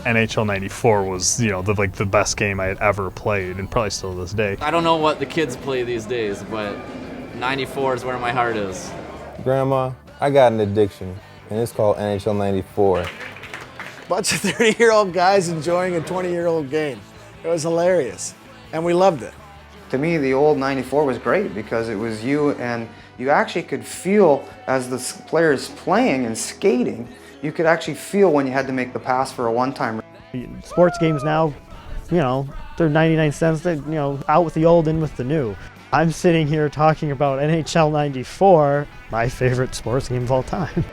NHL 94 was, you know, the best game I had ever played, and probably still to this day. I don't know what the kids play these days, but 94 is where my heart is. Grandma, I got an addiction, and it's called NHL 94. Bunch of 30-year-old guys enjoying a 20-year-old game. It was hilarious, and we loved it. To me, the old 94 was great because it was you, and you actually could feel as the players playing and skating, you could actually feel when you had to make the pass for a one-timer. Sports games now, you know, they're 99 cents, you know, out with the old, in with the new. I'm sitting here talking about NHL 94, my favorite sports game of all time.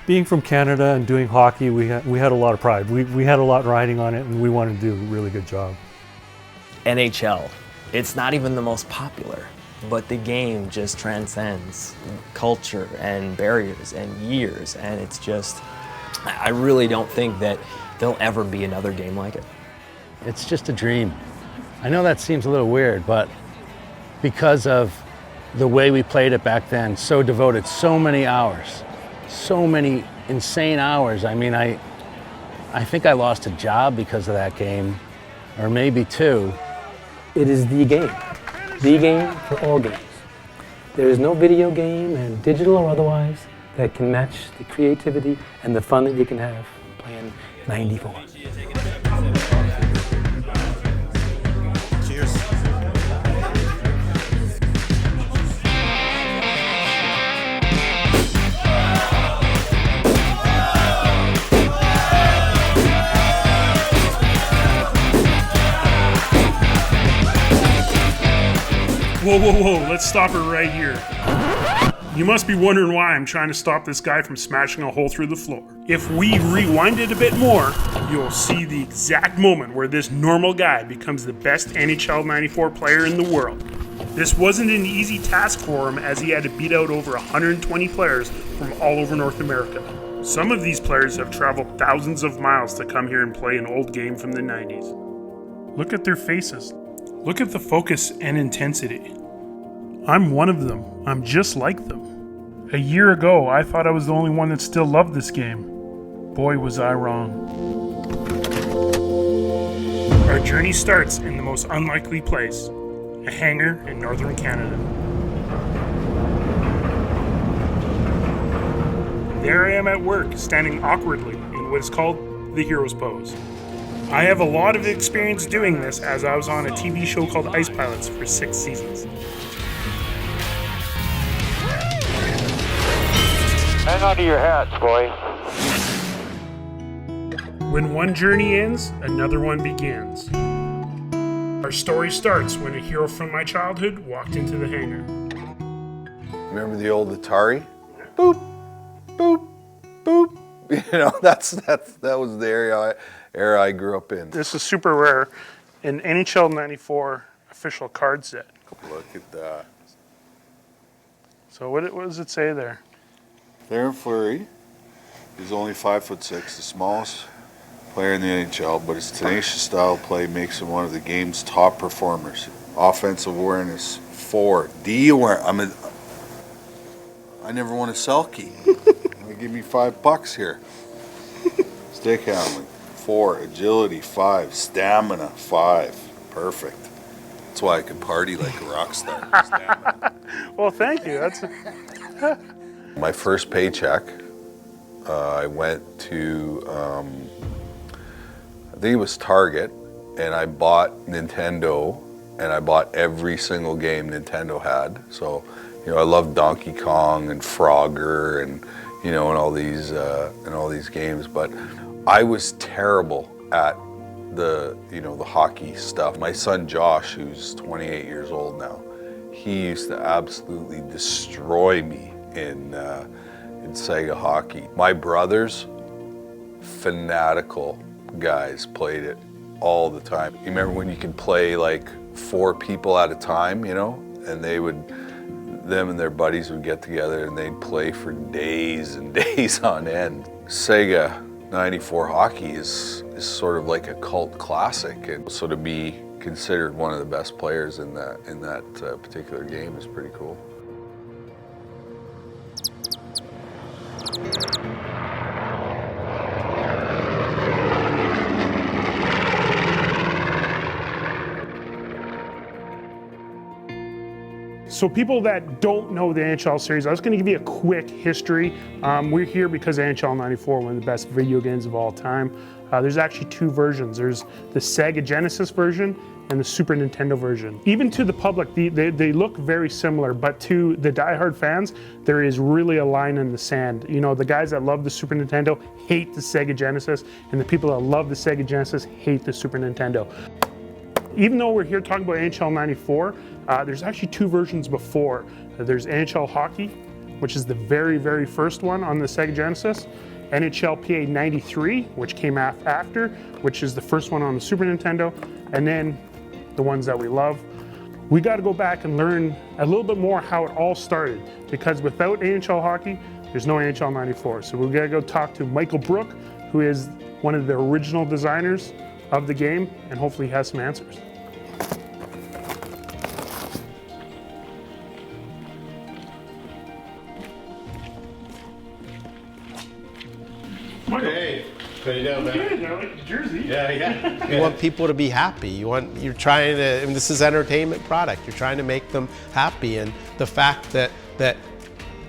Being from Canada and doing hockey, we had a lot of pride. We had a lot riding on it, and we wanted to do a really good job. NHL, it's not even the most popular, but the game just transcends culture and barriers and years, and it's just, I really don't think that there'll ever be another game like it. It's just a dream. I know that seems a little weird, but because of the way we played it back then, so devoted, so many hours, so many insane hours. I mean, I think I lost a job because of that game, or maybe two. It is the game for all games. There is no video game, and digital or otherwise, that can match the creativity and the fun that you can have playing 94. Cheers. Whoa, whoa, whoa, let's stop it right here. You must be wondering why I'm trying to stop this guy from smashing a hole through the floor. If we rewind it a bit more, you'll see the exact moment where this normal guy becomes the best NHL 94 player in the world. This wasn't an easy task for him, as he had to beat out over 120 players from all over North America. Some of these players have traveled thousands of miles to come here and play an old game from the 90s. Look at their faces. Look at the focus and intensity. I'm one of them. I'm just like them. A year ago, I thought I was the only one that still loved this game. Boy, was I wrong. Our journey starts in the most unlikely place, a hangar in northern Canada. There I am at work, standing awkwardly in what is called the hero's pose. I have a lot of experience doing this, as I was on a TV show called Ice Pilots for 6 seasons. Hang on to your hats, boy. When one journey ends, another one begins. Our story starts when a hero from my childhood walked into the hangar. Remember the old Atari? Boop, boop, boop. You know, that was the era I grew up in. This is super rare, an NHL 94 official card set. Look at that. So what does it say there? Darren Fleury is only 5'6", the smallest player in the NHL, but his tenacious style of play makes him one of the game's top performers. Offensive awareness, 4. D awareness. I never won a Selkie. Give me $5 here. Stick handling, 4. Agility, 5. Stamina, 5. Perfect. That's why I can party like a rock star. Stamina. Well, thank you. That's my first paycheck. I went to, I think it was Target, and I bought Nintendo, and I bought every single game Nintendo had. So, you know, I loved Donkey Kong and Frogger and, you know, and all these games, but I was terrible at the hockey stuff. My son Josh, who's 28 years old now, he used to absolutely destroy me in Sega hockey. My brothers, fanatical guys, played it all the time. You remember when you could play like 4 people at a time, you know, and them and their buddies would get together and they'd play for days and days on end. Sega 94 hockey is sort of like a cult classic, and so to be considered one of the best players in that particular game is pretty cool. So people that don't know the NHL series, I was going to give you a quick history. We're here because NHL 94, one of the best video games of all time. There's actually two versions. There's the Sega Genesis version and the Super Nintendo version. Even to the public, they look very similar, but to the diehard fans, there is really a line in the sand. You know, the guys that love the Super Nintendo hate the Sega Genesis, and the people that love the Sega Genesis hate the Super Nintendo. Even though we're here talking about NHL 94, there's actually two versions before. There's NHL Hockey, which is the very, very first one on the Sega Genesis. NHL PA 93, which came after, which is the first one on the Super Nintendo. And then the ones that we love. We got to go back and learn a little bit more how it all started, because without NHL Hockey, there's no NHL 94. So we're gonna go talk to Michael Brook, who is one of the original designers of the game, and hopefully he has some answers. Hey, how you doing, man? Good, I like the jersey. Yeah. You want people to be happy. You're trying to, I mean, this is entertainment product. You're trying to make them happy, and the fact that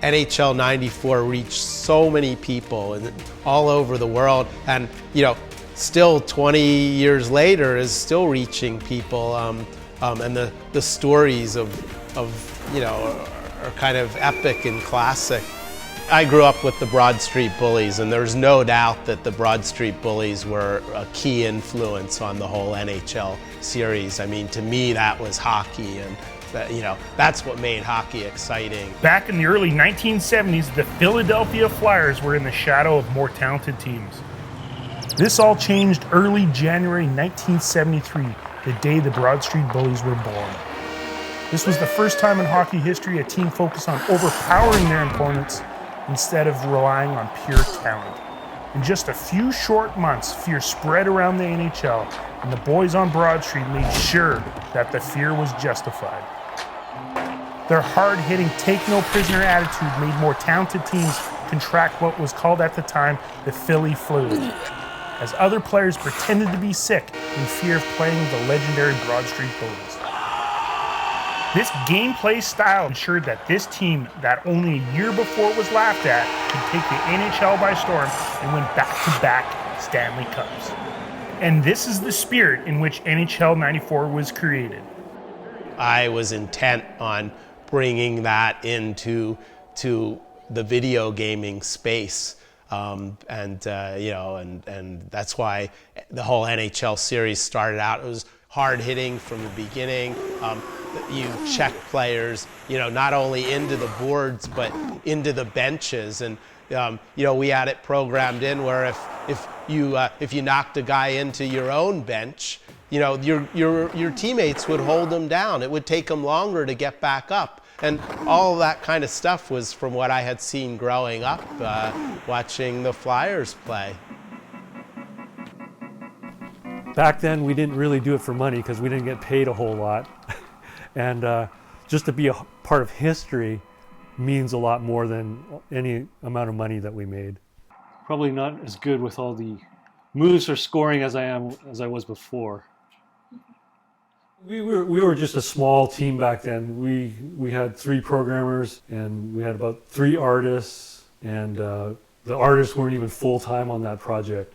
NHL 94 reached so many people and all over the world, and you know, still 20 years later is still reaching people, and the stories of you know are kind of epic and classic. I grew up with the Broad Street Bullies, and there's no doubt that the Broad Street Bullies were a key influence on the whole NHL series. I mean, to me, that was hockey, and you know, that's what made hockey exciting. Back in the early 1970s, the Philadelphia Flyers were in the shadow of more talented teams. This all changed early January 1973, the day the Broad Street Bullies were born. This was the first time in hockey history a team focused on overpowering their opponents instead of relying on pure talent. In just a few short months, fear spread around the NHL, and the boys on Broad Street made sure that the fear was justified. Their hard-hitting, take-no-prisoner attitude made more talented teams contract what was called at the time the Philly flu, as other players pretended to be sick in fear of playing the legendary Broad Street Bullies. This gameplay style ensured that this team, that only a year before was laughed at, could take the NHL by storm and win back-to-back Stanley Cups. And this is the spirit in which NHL 94 was created. I was intent on bringing that into the video gaming space, you know, and that's why the whole NHL series started out. It was hard hitting from the beginning. You check players, you know, not only into the boards but into the benches, and you know, we had it programmed in where if you knocked a guy into your own bench, you know, your teammates would hold him down. It would take them longer to get back up, and all of that kind of stuff was from what I had seen growing up, watching the Flyers play. Back then, we didn't really do it for money because we didn't get paid a whole lot. And just to be a part of history means a lot more than any amount of money that we made. Probably not as good with all the moves or scoring as I was before. We were just a small team back then. We had 3 programmers, and we had about 3 artists, and the artists weren't even full-time on that project.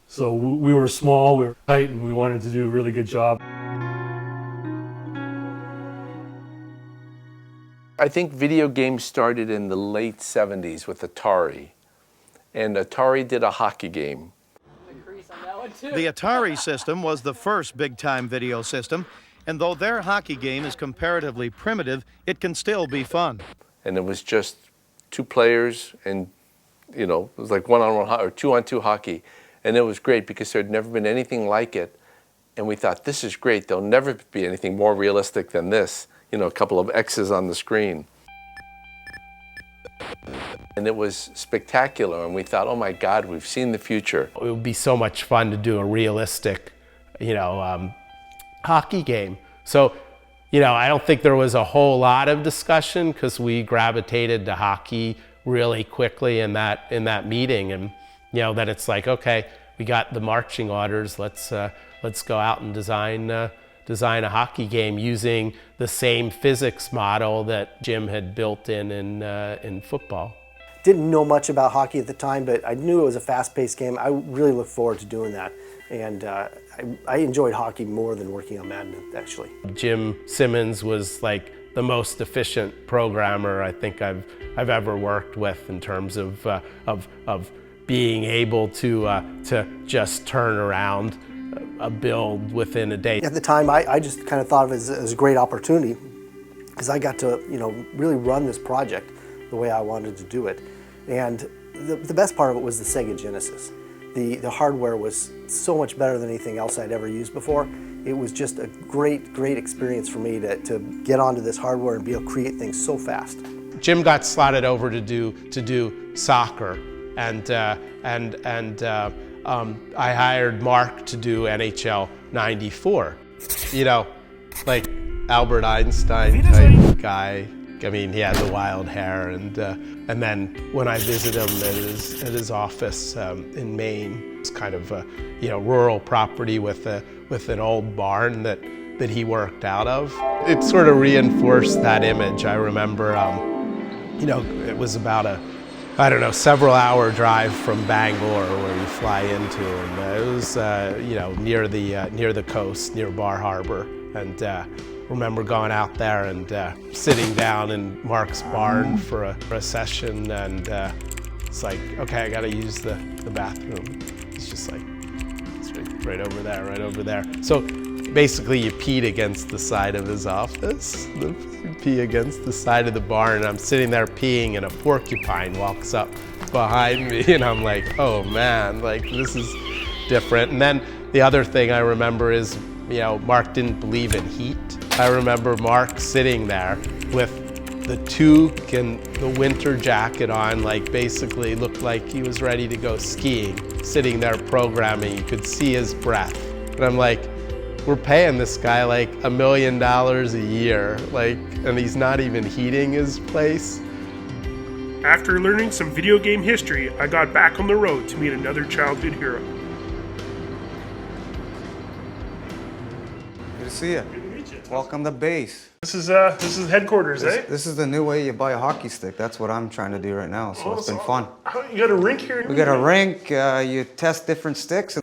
So we were small, we were tight, and we wanted to do a really good job. I think video games started in the late 70s with Atari. And Atari did a hockey game. The Atari system was the first big-time video system, and though their hockey game is comparatively primitive, it can still be fun. And it was just 2 players, and you know, it was like 1-on-1 or 2-on-2 hockey. And it was great because there had never been anything like it. And we thought, this is great. There'll never be anything more realistic than this. You know, a couple of X's on the screen. And it was spectacular, and we thought, oh my God, we've seen the future. It would be so much fun to do a realistic, you know, hockey game. So, you know, I don't think there was a whole lot of discussion because we gravitated to hockey really quickly in that meeting, and you know, then it's like, okay, we got the marching orders. Let's go out and design design a hockey game using the same physics model that Jim had built in football. Didn't know much about hockey at the time, but I knew it was a fast-paced game. I really look forward to doing that. And I enjoyed hockey more than working on Madden, actually. Jim Simmons was like the most efficient programmer I think I've ever worked with in terms of being able to just turn around a build within a day. At the time, I just kind of thought of it as a great opportunity because I got to, really run this project the way I wanted to do it. And the best part of it was the Sega Genesis. The hardware was so much better than anything else I'd ever used before. It was just a great experience for me to get onto this hardware and be able to create things so fast. Jim got slotted over to do soccer, and I hired Mark to do NHL '94. Like Albert Einstein type guy. I mean, he had the wild hair, and then when I visited him at his office in Maine, it's kind of a rural property with an old barn that he worked out of. It sort of reinforced that image. I remember, it was about several hour drive from Bangor where you fly into, and it was near the coast, near Bar Harbor, and. Remember going out there and sitting down in Mark's barn for a session, and it's like, okay, I gotta use the bathroom. It's just like, it's right over there. So basically you peed against the side of his office, you pee against the side of the barn, and I'm sitting there peeing and a porcupine walks up behind me, and I'm like, oh man, like this is different. And then the other thing I remember is, Mark didn't believe in heat. I remember Mark sitting there with the toque and the winter jacket on, like basically looked like he was ready to go skiing, sitting there programming. You could see his breath. And I'm like, we're paying this guy like $1 million a year, and he's not even heating his place. After learning some video game history, I got back on the road to meet another childhood hero. Good to see you. Welcome to base. This is headquarters, eh? This is the new way you buy a hockey stick. That's what I'm trying to do right now, so it's been fun. You got a rink here? We got a rink, you test different sticks.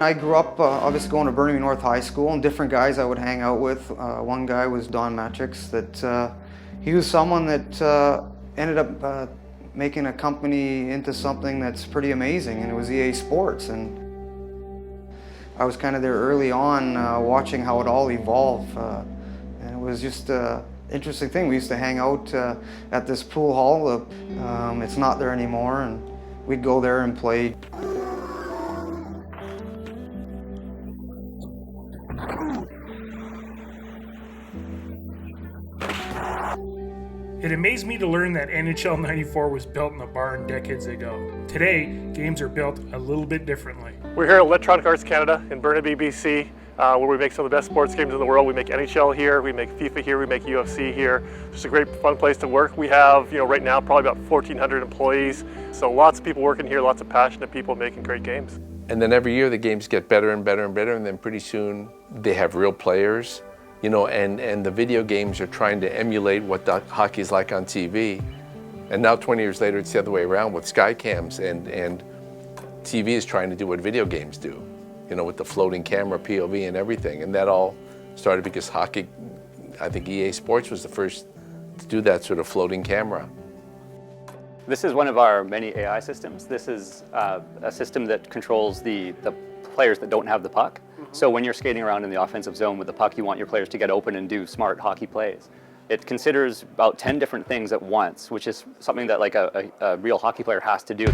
I grew up obviously going to Burnaby North High School, and different guys I would hang out with. One guy was Don Matrix, that he was someone that ended up making a company into something that's pretty amazing, and it was EA Sports. And I was kind of there early on watching how it all evolved, and it was just an interesting thing. We used to hang out at this pool hall. It's not there anymore, and we'd go there and play. It amazed me to learn that NHL '94 was built in a barn decades ago. Today, games are built a little bit differently. We're here at Electronic Arts Canada in Burnaby, BC, where we make some of the best sports games in the world. We make NHL here, we make FIFA here, we make UFC here. It's a great fun place to work. We have, right now, probably about 1,400 employees. So lots of people working here, lots of passionate people making great games. And then every year the games get better and better and better, and then pretty soon they have real players. And the video games are trying to emulate what the hockey's like on TV. And now 20 years later, it's the other way around with Skycams, and TV is trying to do what video games do, with the floating camera, POV and everything. And that all started because hockey, I think EA Sports was the first to do that sort of floating camera. This is one of our many AI systems. This is a system that controls the players that don't have the puck. So when you're skating around in the offensive zone with the puck, you want your players to get open and do smart hockey plays. It considers about 10 different things at once, which is something that like a real hockey player has to do.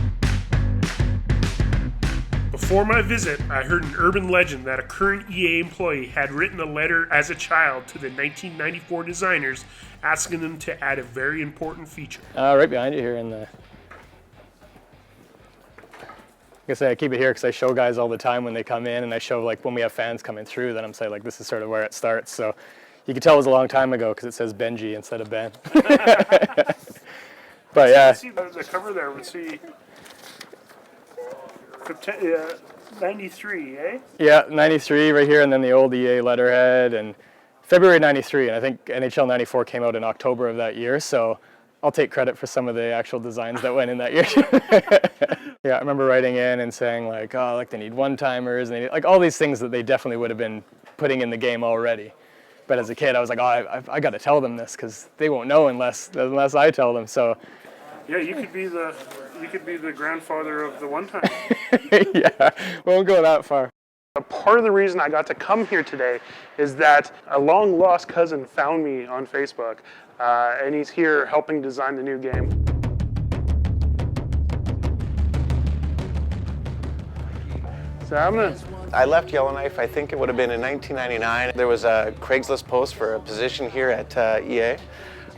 Before my visit, I heard an urban legend that a current EA employee had written a letter as a child to the 1994 designers asking them to add a very important feature. Right behind you here in the... Like I say, I keep it here because I show guys all the time when they come in, and I show like when we have fans coming through, then I'm saying like this is sort of where it starts. So you can tell it was a long time ago because it says Benji instead of Ben. But yeah. See the cover there, let's see. 93, eh? Yeah, 93 right here, and then the old EA letterhead, and February 93, and I think NHL 94 came out in October of that year, so I'll take credit for some of the actual designs that went in that year. Yeah, I remember writing in and saying like, oh, like they need one-timers, and they need, like all these things that they definitely would have been putting in the game already. But as a kid, I was like, oh, I got to tell them this because they won't know unless I tell them. So. Yeah, you could be the grandfather of the one time. Yeah, won't go that far. Part of the reason I got to come here today is that a long lost cousin found me on Facebook, and he's here helping design the new game. So I left Yellowknife, I think it would have been in 1999. There was a Craigslist post for a position here at EA.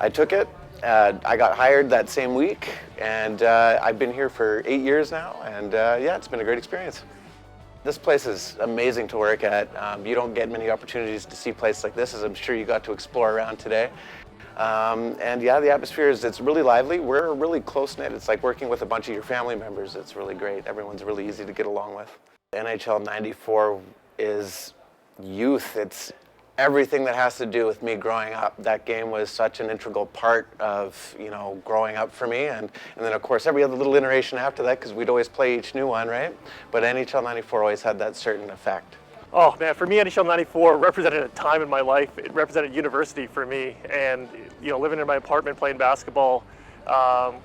I took it. I got hired that same week, and I've been here for 8 years now, and yeah, it's been a great experience. This place is amazing to work at. You don't get many opportunities to see places like this, as I'm sure you got to explore around today. And yeah, the atmosphere it's really lively. We're really close-knit. It's like working with a bunch of your family members. It's really great. Everyone's really easy to get along with. NHL 94 is youth. It's everything that has to do with me growing up. That game was such an integral part of, you know, growing up for me, and then of course every other little iteration after that, because we'd always play each new one, right? But NHL 94 always had that certain effect. Oh man, for me NHL 94 represented a time in my life. It represented university for me, and you know, living in my apartment playing basketball,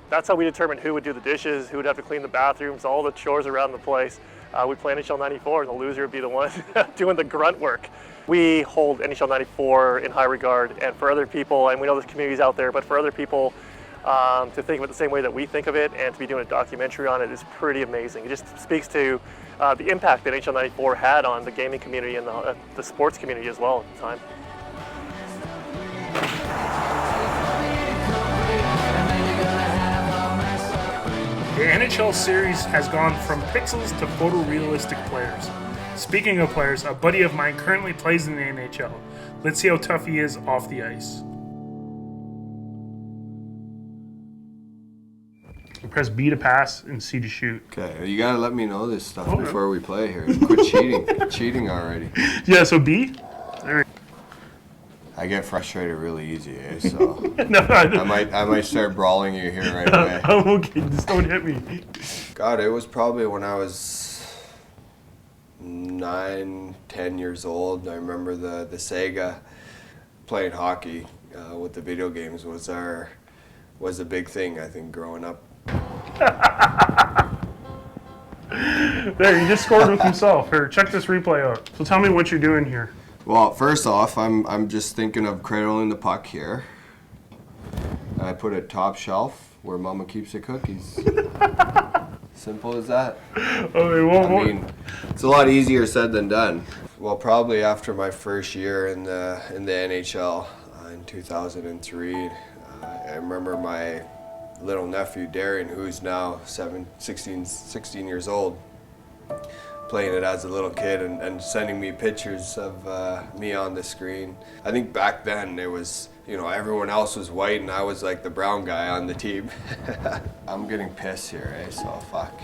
that's how we determined who would do the dishes, who would have to clean the bathrooms, all the chores around the place. We'd play NHL 94 and the loser would be the one doing the grunt work. We hold NHL 94 in high regard, and for other people, and we know there's communities out there, but for other people to think of it the same way that we think of it and to be doing a documentary on it is pretty amazing. It just speaks to the impact that NHL 94 had on the gaming community and the sports community as well at the time. The NHL series has gone from pixels to photorealistic players. Speaking of players, a buddy of mine currently plays in the NHL. Let's see how tough he is off the ice. Press B to pass and C to shoot. Okay, you gotta let me know this stuff before we play here. Quit cheating. Cheating already. Yeah, so B? All right. I get frustrated really easy, eh? So no, I might start brawling you here right away. I'm okay, just don't hit me. God, it was probably when I was 9, 10 years old. I remember the Sega playing hockey with the video games was a big thing, I think, growing up. There, he just scored with himself. Here, check this replay out. So tell me what you're doing here. Well, first off, I'm just thinking of cradling the puck here. And I put it top shelf where Mama keeps the cookies. Simple as that. I mean, it's a lot easier said than done. Well, probably after my first year in the NHL in 2003, I remember my little nephew Darian, who's now 16 years old, playing it as a little kid and sending me pictures of me on the screen. I think back then it was, you know, everyone else was white and I was like the brown guy on the team. I'm getting pissed here, eh? So fuck.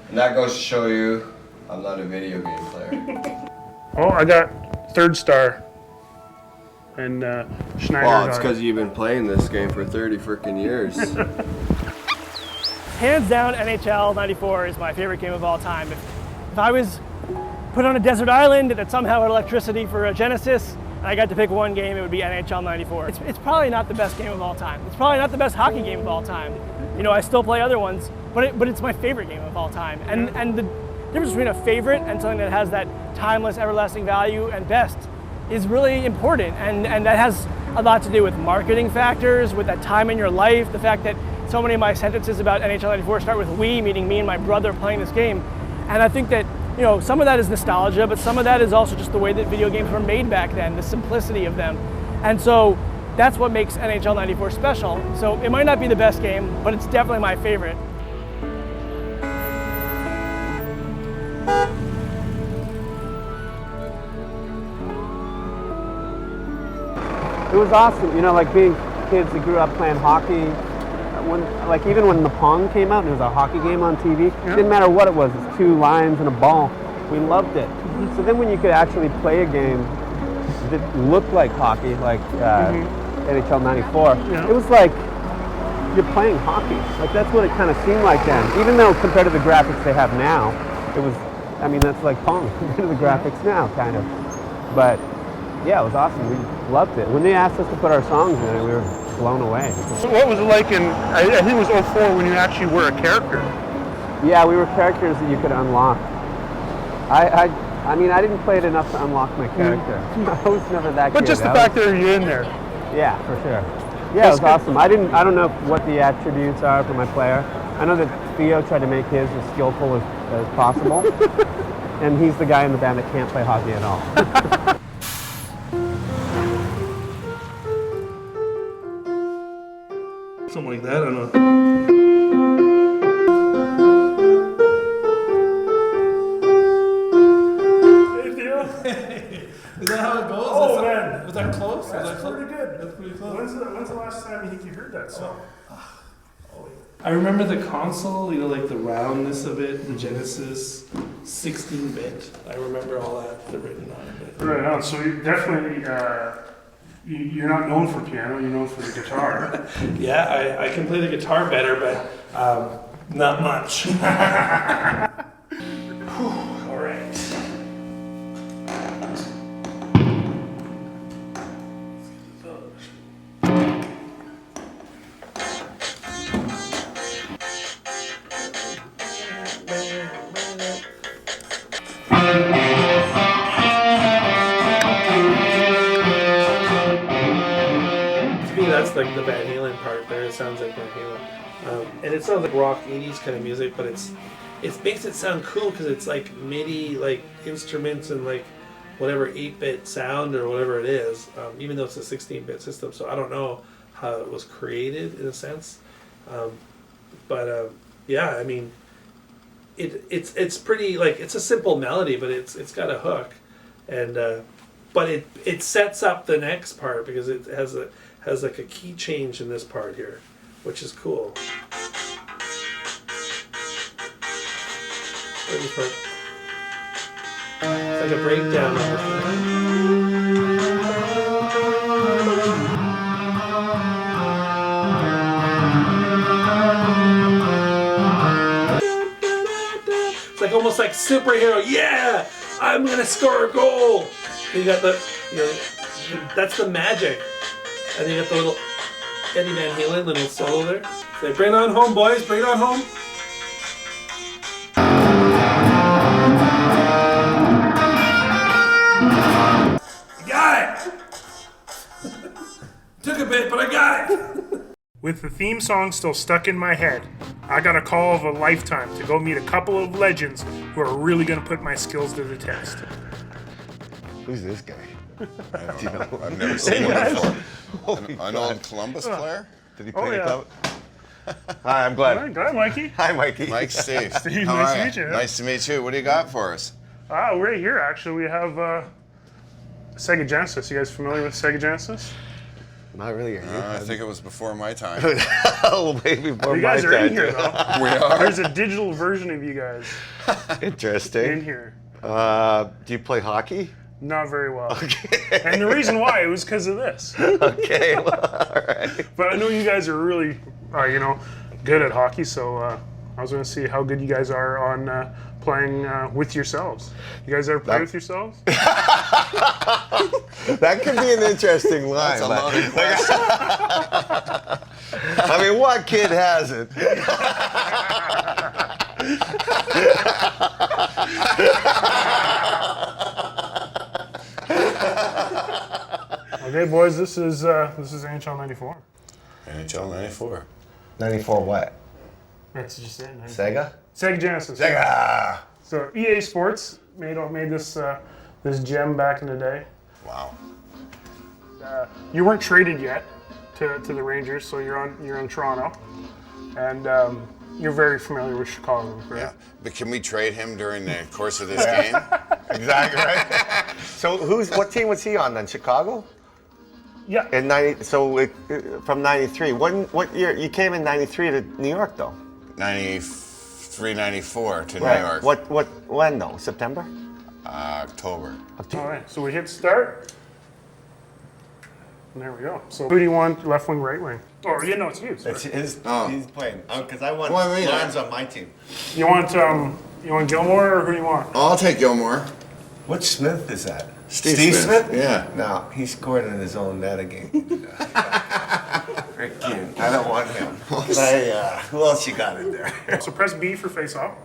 And that goes to show you I'm not a video game player. Oh, I got third star. And Schneider. Well, it's because you've been playing this game for 30 freaking years. Hands down, NHL 94 is my favorite game of all time. If I was put on a desert island that somehow had electricity for a Genesis, and I got to pick one game, it would be NHL 94. It's probably not the best game of all time. It's probably not the best hockey game of all time. You know, I still play other ones, but it's my favorite game of all time. And difference between a favorite and something that has that timeless, everlasting value and best is really important, and that has a lot to do with marketing factors, with that time in your life, the fact that so many of my sentences about NHL 94 start with we, meaning me and my brother playing this game. And I think that, you know, some of that is nostalgia, but some of that is also just the way that video games were made back then, the simplicity of them. And so that's what makes NHL 94 special. So it might not be the best game, but it's definitely my favorite. It was awesome, you know, like being kids that grew up playing hockey. Even when the Pong came out and it was a hockey game on TV, it didn't matter what it was 2 lines and a ball. We loved it. So then when you could actually play a game that looked like hockey, like NHL 94, it was like you're playing hockey. Like that's what it kind of seemed like then. Even though compared to the graphics they have now, it was, I mean, that's like Pong compared to the graphics now, kind of. But yeah, it was awesome. We loved it. When they asked us to put our songs in it, we were blown away. So what was it like in, I think it was 04 when you actually were a character? Yeah, we were characters that you could unlock. I mean, I didn't play it enough to unlock my character. I was never that good. But just the fact that you're in there. Yeah, for sure. Yeah, it was awesome. I don't know what the attributes are for my player. I know that Theo tried to make his as skillful as possible. And he's the guy in the band that can't play hockey at all. Something like that, I don't know. Hey, Theo. Is that how it goes? Oh, man. Was that close? That's pretty good. That's pretty close. When's the last time you think you heard that song? I remember the console, you know, like the roundness of it, the Genesis, 16-bit. I remember all that written on it. Right on. So you definitely, you're not known for piano, you're known for the guitar. Yeah, I can play the guitar better, but not much. All right. That's like the Van Halen part there. It sounds like Van Halen, and it sounds like rock '80s kind of music, but it makes it sound cool because it's like MIDI like instruments and like whatever 8-bit sound or whatever it is. Even though it's a 16-bit system, so I don't know how it was created in a sense, but yeah, I mean, it's pretty like it's a simple melody, but it's got a hook, and but it sets up the next part because it has like a key change in this part here, which is cool. This part. It's like a breakdown of It's like almost like superhero. Yeah, I'm gonna score a goal. And you got the, you know, that's the magic. And you got the little Eddie Van Halen little solo there. Say, bring it on home, boys. Bring it on home. I got it. Took a bit, but I got it. With the theme song still stuck in my head, I got a call of a lifetime to go meet a couple of legends who are really going to put my skills to the test. Who's this guy? I don't know. I've never seen him before. An old Columbus player? Did he play yeah. Columbus? Hi, I'm Glenn. Hi, Mikey. Hi, Mikey. Mike's Steve. Steve, How nice are to ya? meet you. Nice to meet you. What do you got for us? Right here, actually, we have Sega Genesis. You guys familiar with Sega Genesis? Not really. I think it was before my time. Oh, way before You my guys are time. in here, though. We are? There's a digital version of you guys Interesting. in here. Do you play hockey? Not very well. Okay. And the reason why, it was because of this. Okay, well, all right. But I know you guys are really, good at hockey, so I was going to see how good you guys are on playing with yourselves. You guys ever play with yourselves? That could be an interesting line. That's a loaded question. I mean, what kid hasn't? Okay, boys, this is NHL 94. NHL 94. 94 what? That's just it. Sega? Sega Genesis. Sega! So EA Sports made this this gem back in the day. Wow. You weren't traded yet to the Rangers, so you're on Toronto, and you're very familiar with Chicago, correct? Yeah, but can we trade him during the course of this game? Exactly right. So what team was he on then? Chicago? Yeah. In 90. So from 93. What year? You came in 93 to New York though. 93, 94 to Right. New York. When though? September? October. All right, so we hit start. And there we go. So who do you want, left wing, right wing? Oh, you know it's you. Sorry. It's his. He's playing. Because I want Well, I mean, Lawrence on my team. You want Gilmore or who do you want? I'll take Gilmore. What Smith is that? Steve Smith? Yeah. No, he scored in his own net again. Freaking, I don't want him. Who else you got in there? So press B for face off.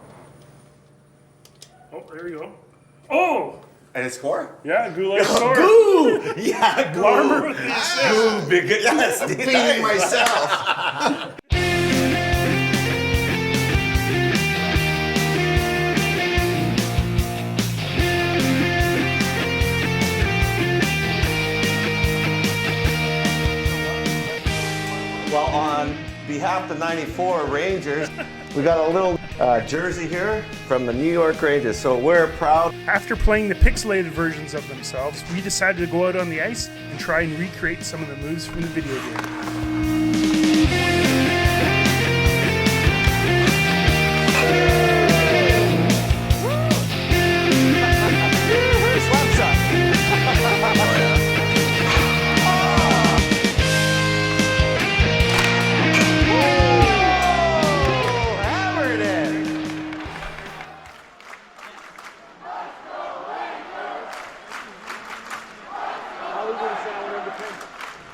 Oh, there you go. Oh! And his score? Yeah, Goulet scored. Goo! Yeah, Goo! Larmer with the assist. Goo, big, yes, I'm beating myself. Well, on behalf of the 94 Rangers, we got a little jersey here from the New York Rangers, so we're proud. After playing the pixelated versions of themselves, we decided to go out on the ice and try and recreate some of the moves from the video game.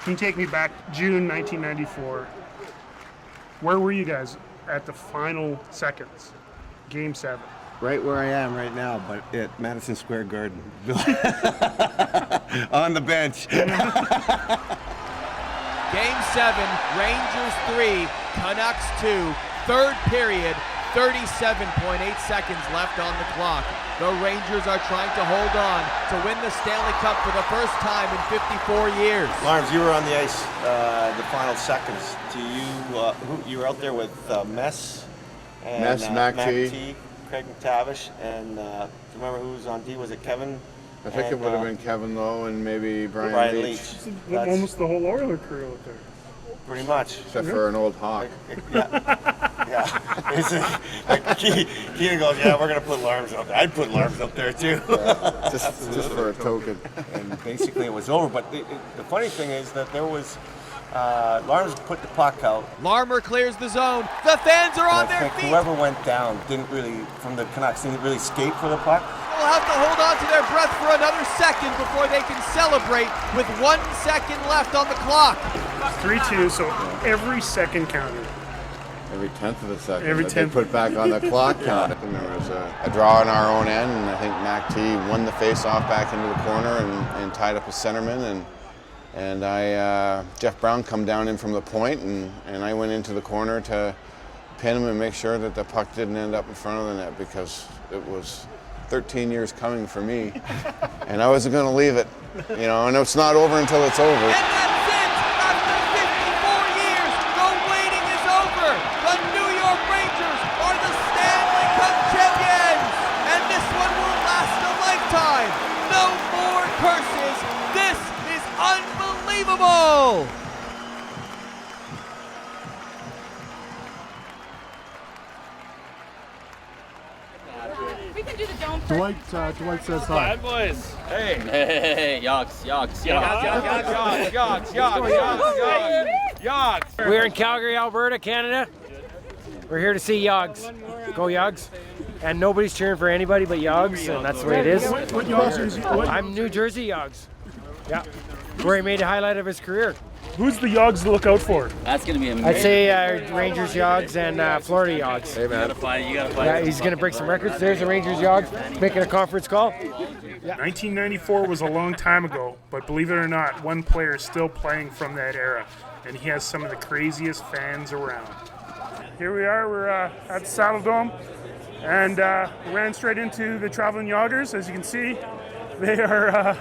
Can you take me back June 1994? Where were you guys at the final seconds? Game 7. Right where I am right now, but at Madison Square Garden. On the bench. Game 7, Rangers 3, Canucks 2, third period, 37.8 seconds left on the clock. The Rangers are trying to hold on to win the Stanley Cup for the first time in 54 years. Lawrence, you were on the ice the final seconds. You were out there with Mess and Mac T, T. Craig McTavish, and do you remember who was on D? Was it Kevin? I think it would have been Kevin Lowe and maybe Brian Leach. Almost the whole Oiler crew out there. Pretty much. Except for an old Hawk. Yeah. Keenan goes, yeah, we're going to put Larms out there. I'd put Larms up there too. Yeah, just for a token. And basically it was over. But the funny thing is that there was, Larms put the puck out. Larmer clears the zone. The fans are on their feet. Whoever went down from the Canucks didn't really skate for the puck. They'll have to hold on to their breath for another second before they can celebrate with 1 second left on the clock. 3-2, so every second counted. Every 10th of a second. Every that 10th. They put back on the clock count. And there was a draw on our own end, and I think Mac T won the face-off back into the corner and tied up a centerman. And Jeff Brown come down in from the point, and I went into the corner to pin him and make sure that the puck didn't end up in front of the net, because it was 13 years coming for me, and I wasn't going to leave it, and it's not over until it's over. And that's it! After 54 years, the waiting is over! The New York Rangers are the Stanley Cup champions! And this one will last a lifetime! No more curses! This is unbelievable! We can do the dome first. Dwight says hi. Bad boys. Hey. Hey, Yogs. We're in Calgary, Alberta, Canada. We're here to see Yogs. Go Yogs. And nobody's cheering for anybody but Yogs, and that's the way it is. What Yogs is? I'm New Jersey Yogs. Yeah. Where he made a highlight of his career. Who's the Yogs to look out for? That's going to be amazing. I'd say Rangers Yogs and Florida Yogs. Hey, man. You gotta find Yeah, he's going to break some records. There's the Rangers Yogs making a conference call. 1994 was a long time ago, but believe it or not, one player is still playing from that era, and he has some of the craziest fans around. Here we are, we're at the Saddle Dome, and ran straight into the Traveling Yoggers. As you can see, they're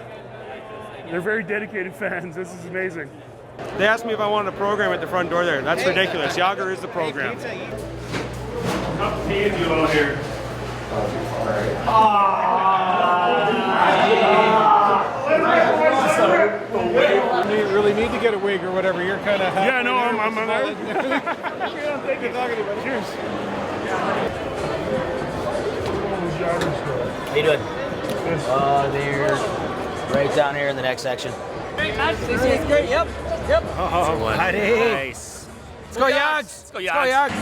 very dedicated fans. This is amazing. They asked me if I wanted a program at the front door there. That's ridiculous. Yager is the program. How can you all here? You really need to get a wig or whatever. You're kind of. Yeah, no, I'm there. Cheers. How you doing? They're right down here in the next section. Great match. It's great. Yep. Oh, buddy. Nice. Let's go, Yogs. Let's go, Let's go, Yogs.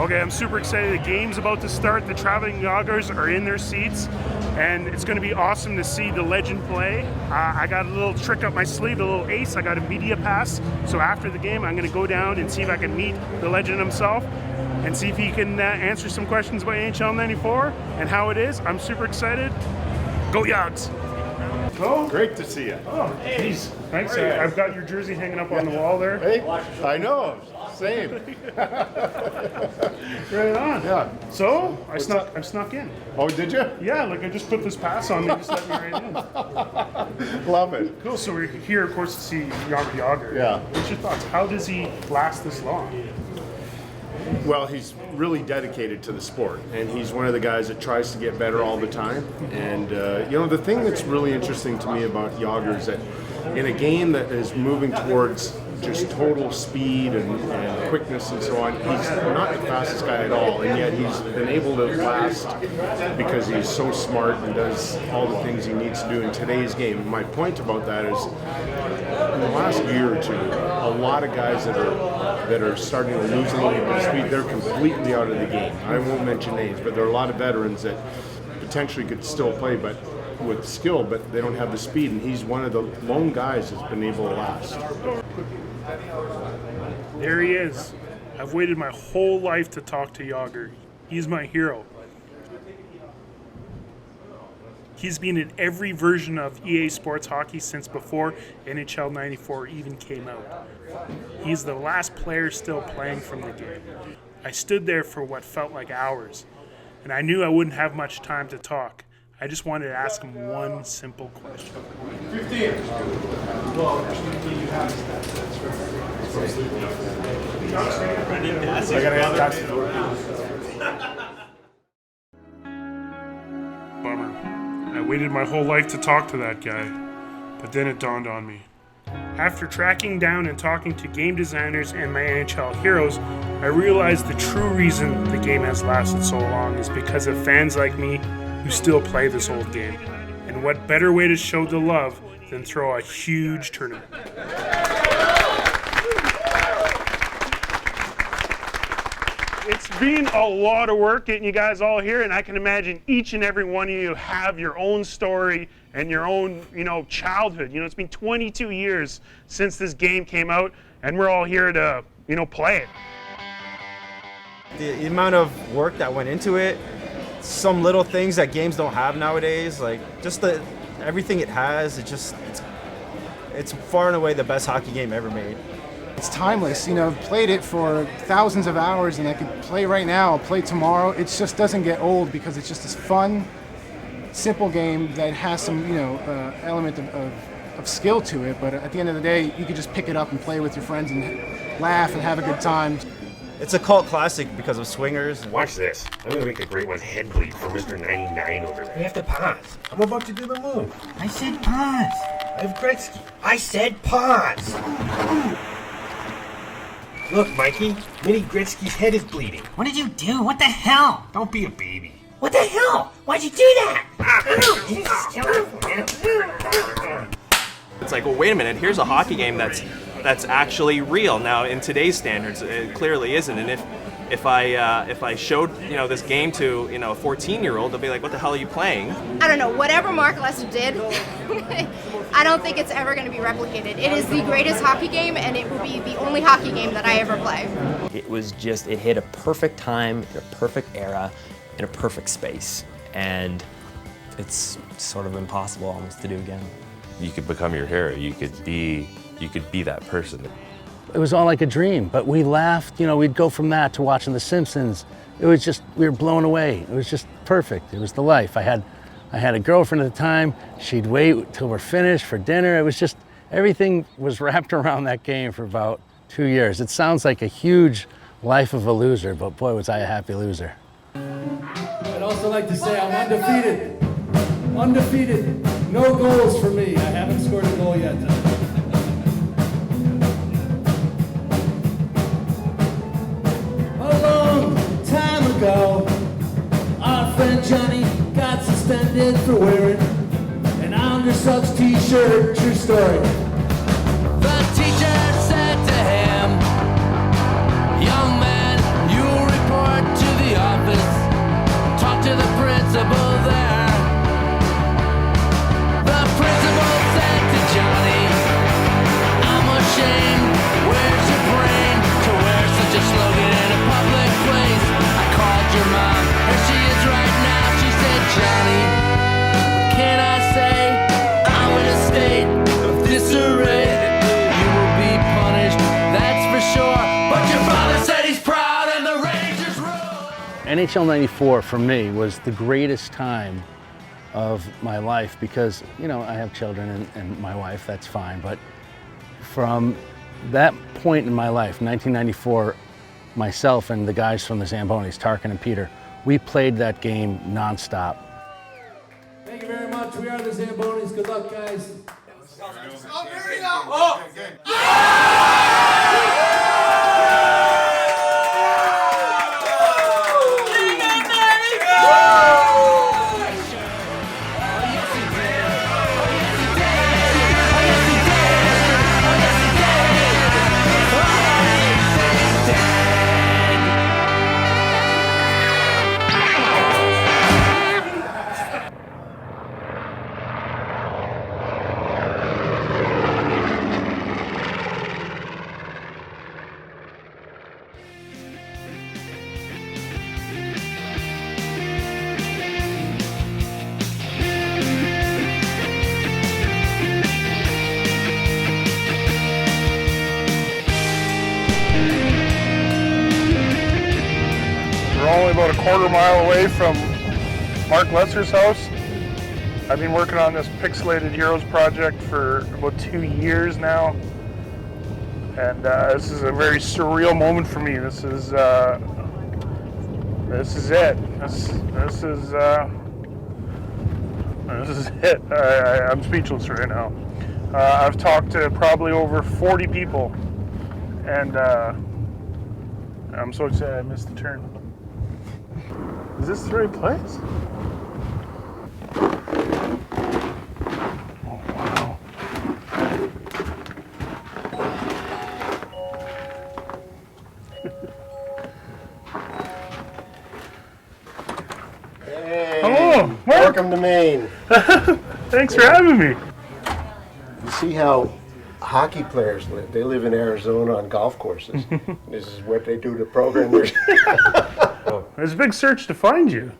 Okay, I'm super excited. The game's about to start. The Traveling Yoggers are in their seats, and it's going to be awesome to see the legend play. I got a little trick up my sleeve, a little ace. I got a media pass, so after the game, I'm going to go down and see if I can meet the legend himself and see if he can answer some questions about NHL 94 and how it is. I'm super excited. Go Yogs! Oh, great to see you. Oh, geez. Thanks. I've got your jersey hanging up on the wall there. Hey, I know. Same. Right on. Yeah. So I snuck in. Oh, did you? Yeah, like I just put this pass on. They just let me right in. Love it. Cool. So we're here, of course, to see Yager. Yeah. What's your thoughts? How does he last this long? Well, he's really dedicated to the sport, and he's one of the guys that tries to get better all the time. And the thing that's really interesting to me about Yager is that in a game that is moving towards just total speed and quickness and so on, he's not the fastest guy at all, and yet he's been able to last because he's so smart and does all the things he needs to do in today's game. My point about that is, in the last year or two, a lot of guys that are starting to lose a little bit of speed, they're completely out of the game. I won't mention names, but there are a lot of veterans that potentially could still play, but with skill, but they don't have the speed, and he's one of the lone guys that's been able to last. There he is. I've waited my whole life to talk to Yager. He's my hero. He's been in every version of EA Sports Hockey since before NHL 94 even came out. He's the last player still playing from the game. I stood there for what felt like hours, and I knew I wouldn't have much time to talk. I just wanted to ask him one simple question. 15. Bummer. I waited my whole life to talk to that guy, but then it dawned on me. After tracking down and talking to game designers and my NHL heroes, I realized the true reason the game has lasted so long is because of fans like me who still play this old game. And what better way to show the love than throw a huge tournament? It's been a lot of work getting you guys all here, and I can imagine each and every one of you have your own story and your own, childhood. It's been 22 years since this game came out, and we're all here to, play it. The amount of work that went into it, some little things that games don't have nowadays, like just everything it has, it's far and away the best hockey game ever made. It's timeless, played it for thousands of hours, and I could play right now, play tomorrow. It just doesn't get old because it's just this fun, simple game that has some, element of skill to it. But at the end of the day, you could just pick it up and play with your friends and laugh and have a good time. It's a cult classic because of swingers. Watch this. I'm gonna make a great one head bleed for Mr. 99 over there. You have to pause. I'm about to do the move. I said pause. I have Gretzky. I said pause. Look, Mikey, Mini Gretzky's head is bleeding. What did you do? What the hell? Don't be a baby. What the hell? Why'd you do that? It's like, well, wait a minute, here's a hockey game that's actually real. Now, in today's standards, it clearly isn't. And if I showed this game to a 14-year-old, they'll be like, what the hell are you playing? I don't know, whatever Mark Lester did, I don't think it's ever going to be replicated. It is the greatest hockey game, and it will be the only hockey game that I ever play. It was just, it hit a perfect time, in a perfect era, in a perfect space. And it's sort of impossible almost to do again. You could become your hero. You could be that person. It was all like a dream, but we laughed. We'd go from that to watching The Simpsons. It was just, we were blown away. It was just perfect. It was the life. I had a girlfriend at the time. She'd wait till we're finished for dinner. It was just, everything was wrapped around that game for about 2 years. It sounds like a huge life of a loser, but boy, was I a happy loser. I'd also like to say I'm undefeated. Undefeated. No goals for me. I haven't scored a goal yet. A long time ago, our friend Johnny got suspended for wearing an Undersucks t-shirt. True story. The teacher said to him, young man, you'll report to the office. Talk to the principal there. The principal said to Johnny, I'm ashamed, where's your brain to wear such a slogan in a public place? I called your mom, here she is right now. She said, Johnny, what can I say? I'm in a state of disarray. You will be punished, that's for sure. But your father said he's proud and the Rangers rule. NHL 94 for me was the greatest time of my life because, I have children and my wife, that's fine. But from that point in my life, 1994, myself and the guys from the Zambonis, Tarkin and Peter, we played that game nonstop. Thank you very much. We are the Zambonis. Good luck, guys. Oh, here we go. Oh. Only about a quarter-mile away from Mark Lester's house. I've been working on this Pixelated Heroes project for about 2 years now, and this is a very surreal moment for me. This is it. This is it. I'm speechless right now. I've talked to probably over 40 people, and I'm so excited I missed the turn. Is this the right place? Oh, wow. Hey, hello, welcome to Maine. Thanks for having me. You see how hockey players live? They live in Arizona on golf courses. This is what they do to programmers. It's a big search to find you.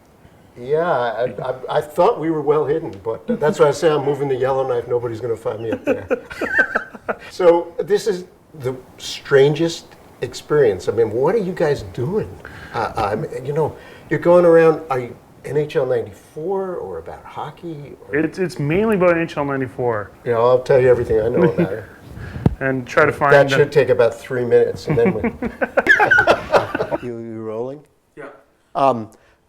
Yeah, I thought we were well hidden, but that's why I say I'm moving the Yellowknife. Nobody's going to find me up there. So this is the strangest experience. I mean, what are you guys doing? You're going around. Are you NHL 94 or about hockey? Or? It's mainly about NHL 94. Yeah, I'll tell you everything I know about it. And try to find. That should take about 3 minutes, and then you rolling? Yeah.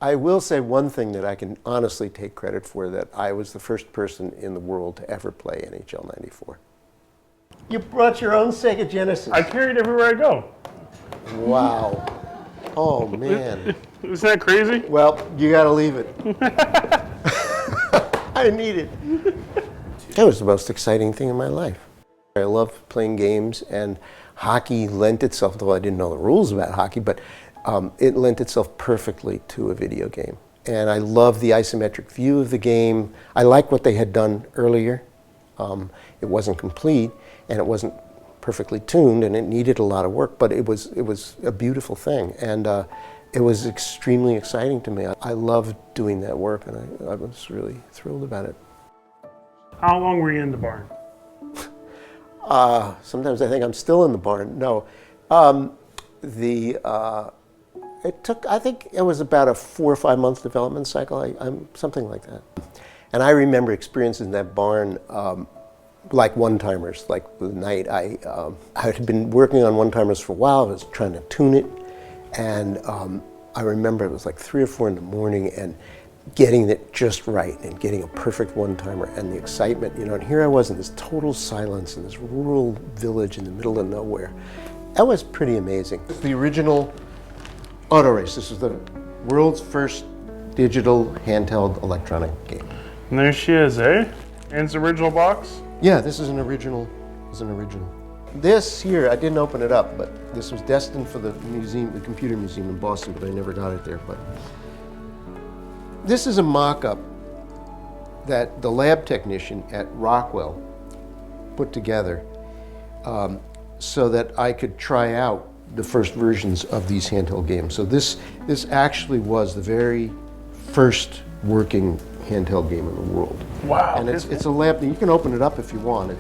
I will say one thing that I can honestly take credit for, that I was the first person in the world to ever play NHL 94. You brought your own Sega Genesis. I carry it everywhere I go. Wow. Oh, man. Isn't that crazy? Well, you got to leave it. I need it. That was the most exciting thing in my life. I love playing games, and hockey lent itself, though I didn't know the rules about hockey, but it lent itself perfectly to a video game. And I love the isometric view of the game. I like what they had done earlier. It wasn't complete, and it wasn't perfectly tuned, and it needed a lot of work, but it was a beautiful thing, and it was extremely exciting to me. I loved doing that work, and I was really thrilled about it. How long were you in the barn? Sometimes I think I'm still in the barn. No, it took, I think it was about a 4 or 5 month development cycle, something like that. And I remember experiences in that barn like one-timers, like the night I had been working on one-timers for a while. I was trying to tune it, and I remember it was like 3 or 4 in the morning, and getting it just right and getting a perfect one-timer, and the excitement, you know, and here I was in this total silence in this rural village in the middle of nowhere. That was pretty amazing. The original auto race. This was the world's first digital handheld electronic game. And there she is, eh? And it's the original box? Yeah, this is an original. This here, I didn't open it up, but this was destined for the museum, the computer museum in Boston, but I never got it there. But this is a mock-up that the lab technician at Rockwell put together so that I could try out the first versions of these handheld games. So this actually was the very first working handheld game in the world. Wow. And it's a lab, you can open it up if you want.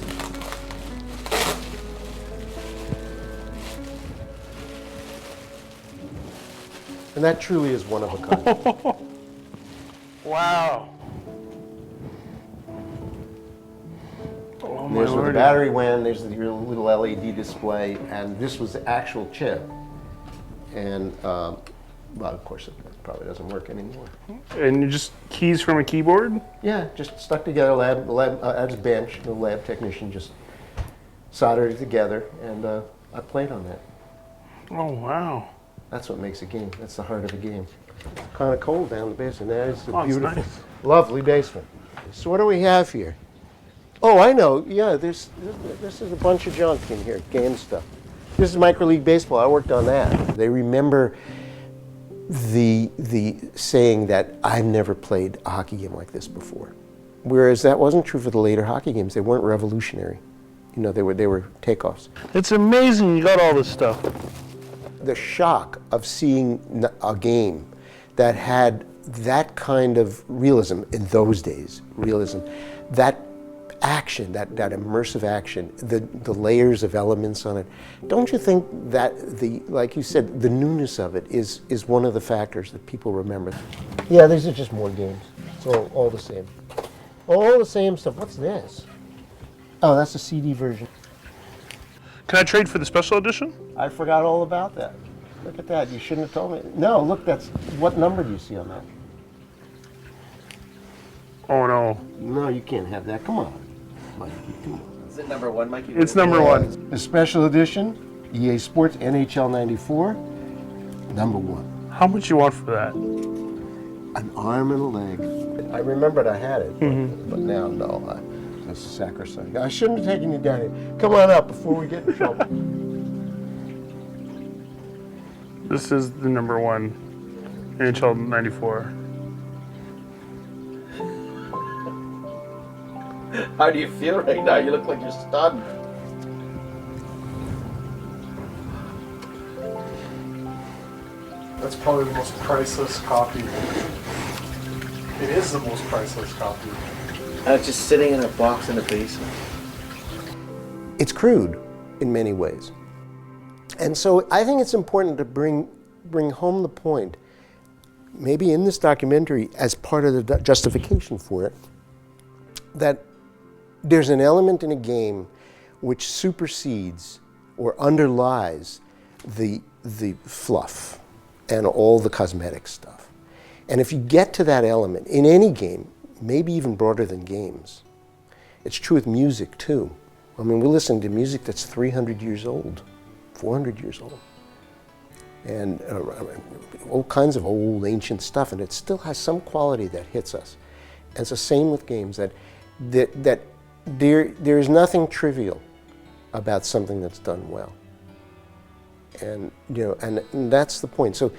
And that truly is one of a kind. Wow. Oh, my There's where the Lord. battery went, there's the little LED display, and this was the actual chip. And, well, of course, it probably doesn't work anymore. And you just keys from a keyboard? Yeah, just stuck together, at a bench, the lab technician just soldered it together, and I played on that. Oh, wow. That's what makes a game. That's the heart of a game. Kind of cold down the basement. That is a Oh, it's beautiful, nice. lovely basement. So what do we have here? Oh, I know. Yeah, this is a bunch of junk in here, game stuff. This is Micro League Baseball. I worked on that. They remember the saying that I've never played a hockey game like this before. Whereas that wasn't true for the later hockey games. They weren't revolutionary. You know, they were takeoffs. It's amazing you got all this stuff. The shock of seeing a game that had that kind of realism in those days, that action, that immersive action, the layers of elements on it. Don't you think that like you said, the newness of it is one of the factors that people remember? Yeah, these are just more games. It's all the same. All the same stuff. What's this? Oh, that's the CD version. Can I trade for the special edition? I forgot all about that. Look at that. You shouldn't have told me. No, look, what number do you see on that? Oh, no. No, you can't have that. Come on. Mikey, come on. Is it number 1, Mikey? It's number 1. The special edition, EA Sports NHL 94, number 1. How much you want for that? An arm and a leg. I remembered I had it, but now, no. It's sacrosanct. I shouldn't have taken you down here. Come on up before we get in trouble. This is the number 1, NHL 94. How do you feel right now? You look like you're stunned. That's probably the most priceless copy. It is the most priceless copy. It's just sitting in a box in the basement. It's crude in many ways. And so I think it's important to bring home the point, maybe in this documentary as part of the justification for it, that there's an element in a game which supersedes or underlies the fluff and all the cosmetic stuff. And if you get to that element in any game, maybe even broader than games, it's true with music too. I mean, we're listening to music that's 300 years old, 400 years old, and all kinds of old ancient stuff, and it still has some quality that hits us. And it's the same with games, that There's nothing trivial about something that's done well. And, and that's the point. So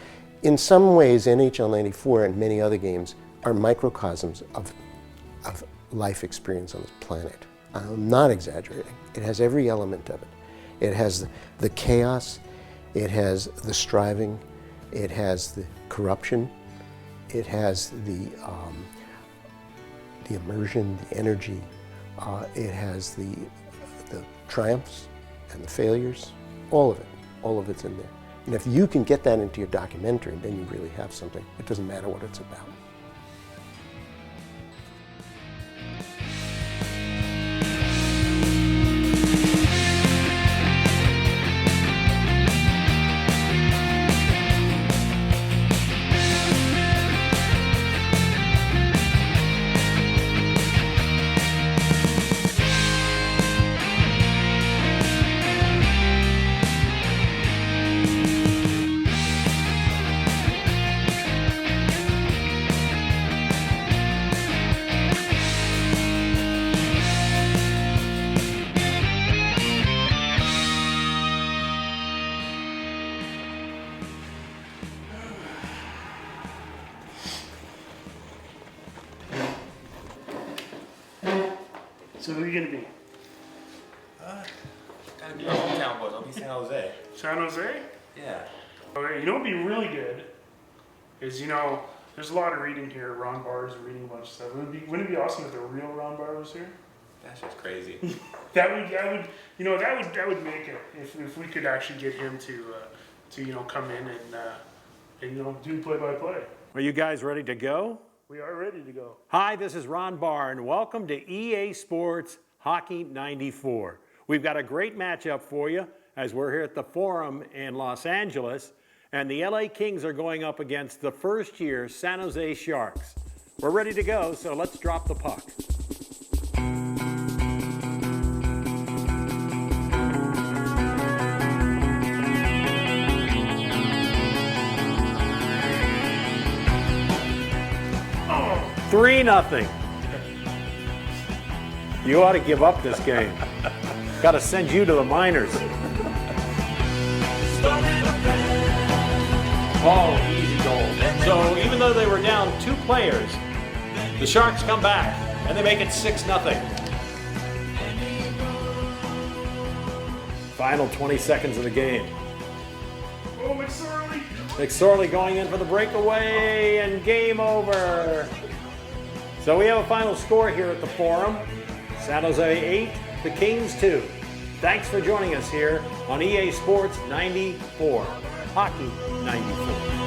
in some ways, NHL 94 and many other games are microcosms of life experience on this planet. I'm not exaggerating. It has every element of it. It has the chaos, it has the striving, it has the corruption, it has the immersion, the energy, it has the triumphs and the failures, all of it's in there. And if you can get that into your documentary, then you really have something. It doesn't matter what it's about. So who are you gonna be? Gotta be my hometown boys. I'll be San Jose. San Jose? Yeah. Okay, you know what'd be really good is, there's a lot of reading here. Ron Barr's reading a bunch of stuff. Wouldn't it be awesome if the real Ron Barr was here? That's just crazy. that would make it if we could actually get him to come in and do play-by-play. Are you guys ready to go? We are ready to go. Hi, this is Ron Barr, and welcome to EA Sports Hockey 94. We've got a great matchup for you as we're here at the Forum in Los Angeles, and the LA Kings are going up against the first-year San Jose Sharks. We're ready to go, so let's drop the puck. Oh. 3-0. You ought to give up this game. Got to send you to the minors. Oh, easy goal. So even though they were down 2 players, the Sharks come back and they make it 6-0. Final 20 seconds of the game. Oh, McSorley. McSorley going in for the breakaway and game over. So we have a final score here at the Forum. San Jose 8, the Kings 2. Thanks for joining us here on EA Sports 94, Hockey 94.